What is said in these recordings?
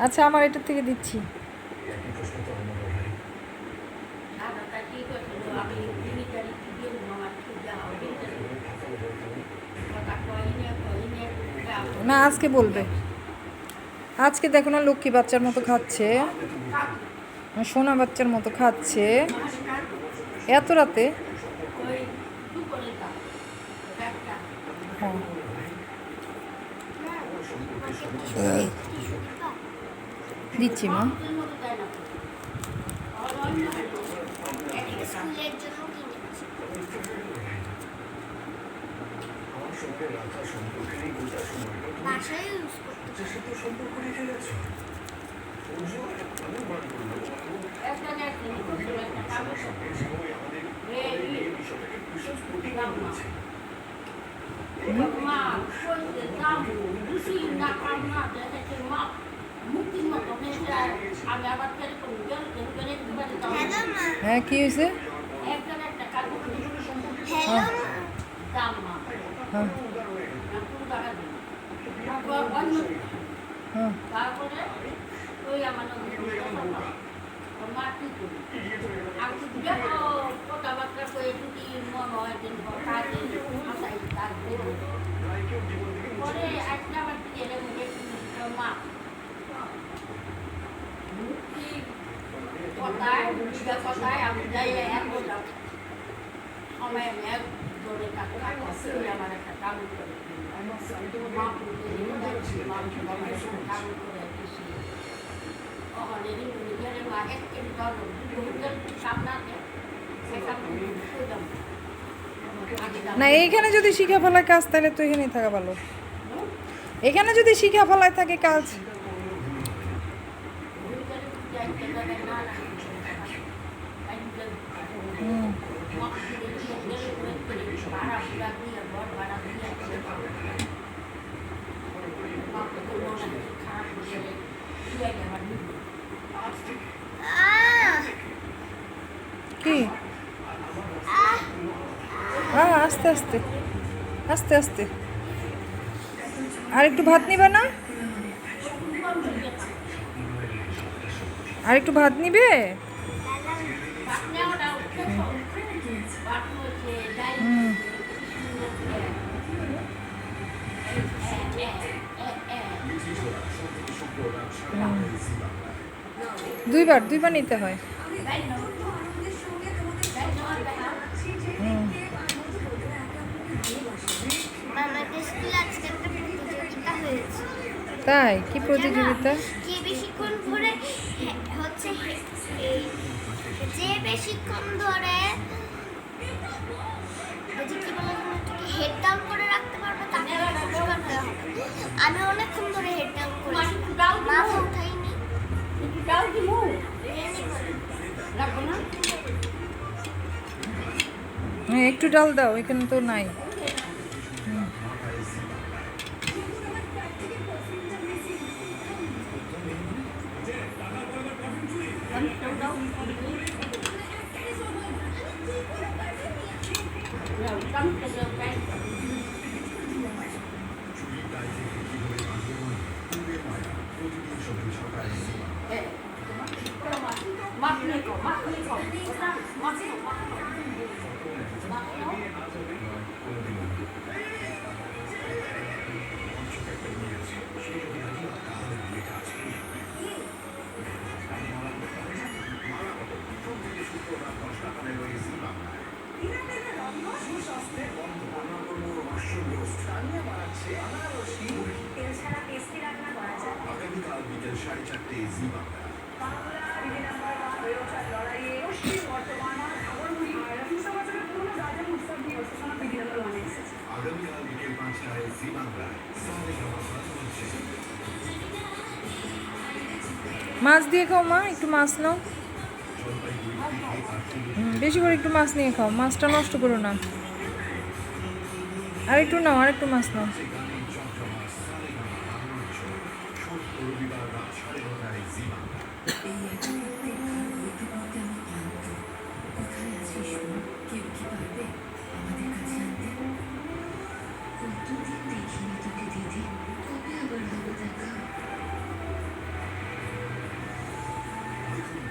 আচ্ছা, আমার এটা থেকে দিচ্ছি। না, আজকে বলবে। আজকে দেখো না, লক্ষ্মী বাচ্চার মতো খাচ্ছে, সোনা বাচ্চার মতো খাচ্ছে এত রাতে। হ্যাঁ, দিচ্ছি মা। হ্যাঁ, কি হয়েছে? তারপরে ওই আমার মাটি করি আমি কথাবার্তা করে যদি মন হয় কাজে আসাই থাকবে পরে একটা আমার গেলে মুখে মা কথায় কথায় আমি যাই এক বললাম সময় আমি এক ধরে আমার একটা কাগজ করে মা কাগজ করে না, এইখানে যদি শিখা ফেলায় কাজ, তাহলে তো এখানেই থাকা ভালো। এখানে যদি শিখা ফেলায় থাকে কাজ। কি? আস্তে আস্তে আস্তে আস্তে। আর একটু ভাত নিবে না? আর একটু ভাত নিবে? দুইবার নিতে হয়। তাই? কি প্রতিযোগিতা? যে বেশিক্ষণ ধরে হচ্ছে যে বেশিক্ষণ ধরে কি বলে হেড ডাউন করে রাখতে পারবো তাকে পুরস্কার দেওয়া হবে। আমি অনেকক্ষণ ধরে হেড ডাউন করেছি, মাথা উঠাইনি। একটু ডাল দাও, এখানে তো নাই। মাছ দিয়ে খাও মা, একটু মাছ নাও। বেশি করে একটু মাছ নিয়ে খাও, মাছটা নষ্ট করো না। আর একটু নাও, আর একটু মাছ নাও। এখন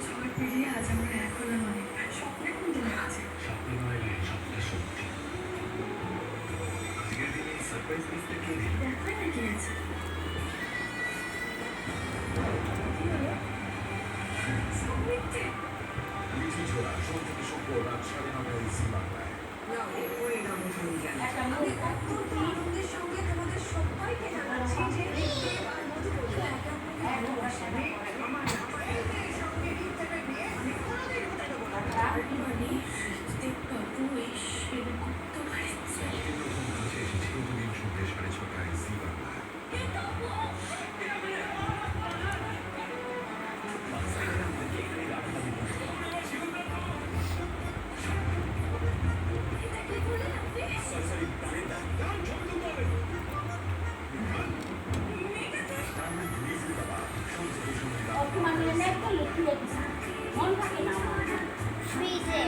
6 পেরিয়ে আজ আমরা এক হলাম অনেক। স্বপ্নে কোন দিন আছে? দেখাই না কি আছে? সব মিথ্যে। একটা মুখ অত্যন্ত আনন্দের সঙ্গে তোমাদের সবাইকে জানাচ্ছি যে এবার মধুপুরে একে অপরকে ভালোবাসবে। আমার সঙ্গে রিক্তাকে নিয়ে আমি কোনোদিন হতে দেবো না। মানে দেখবাবু এই সেনগুপ্ত বাড়িতে অপমানে একটা লুকিয়ে দিচ্ছে মন থাকে না ফ্রিজে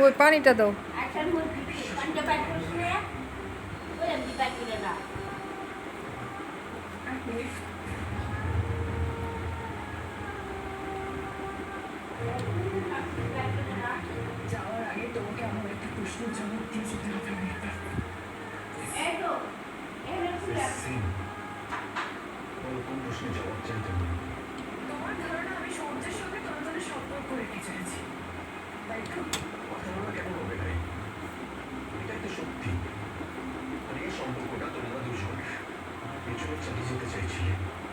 ওই পানিটা দাও। একটা মুরগি পাঞ্জা প্যাক করছে ওই এমনি প্যাক করে না যাওয়ার আগে তোমাকে আমার একটা প্রশ্নের জবাব দিয়ে যেতে হবে মেয়েটা। এই তো এখানে খুলে তোমার ধারণা আমি সূর্যের সঙ্গে তরতরে সম্পর্ক রেখে চাইছি, তাই তো?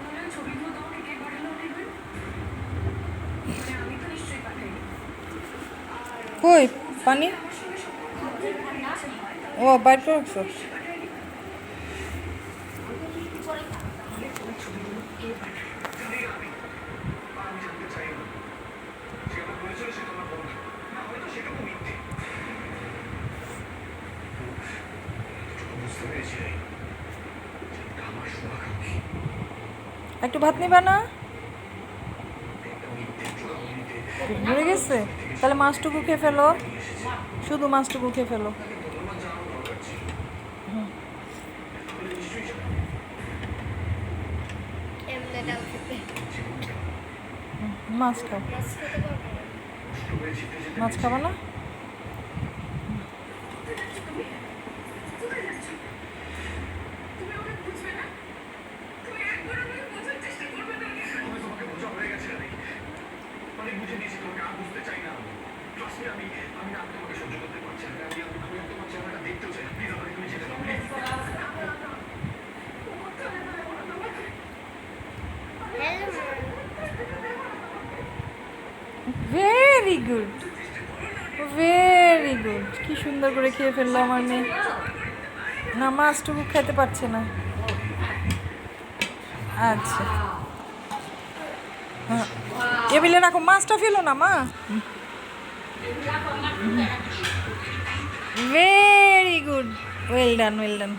তাহলে ওই ছবিগুলো তোমাকে কে পাঠালো দেখবেন? মানে আমি তো নিশ্চয়ই পাঠাইনি। কই পানি? আমার সঙ্গে সম্পর্ক করতে ইচ্ছে হয়, তাহলে ও বাইর করে রাখছো? নিশ্চয়ই পাঠাইনি। তাহলে ওই ছবিগুলো কে পাঠায়? একটু ভাত নিবা না? ভরে গেছে? তাহলে মাছটুকু খেয়ে ফেলো, শুধু মাছটুকু খেয়ে ফেলো। এমনি ডাল খেতে মাছ খাও। মাছ খেতে পারবো না। মাছ খাবো না? কোথায় যাচ্ছ? তুমি আমাকে বুঝবে না? তুমি একবার আমাকে বোঝার চেষ্টা করবে না? Hello very good, very good. কি সুন্দর করে খেয়ে ফেললো আমার মেয়ে। না মাছটুকু খেতে পারছে না। আচ্ছা হ্যাঁ, টেবিলে রাখো, মাছটা ফেলো না মা। Very good, well done, well done.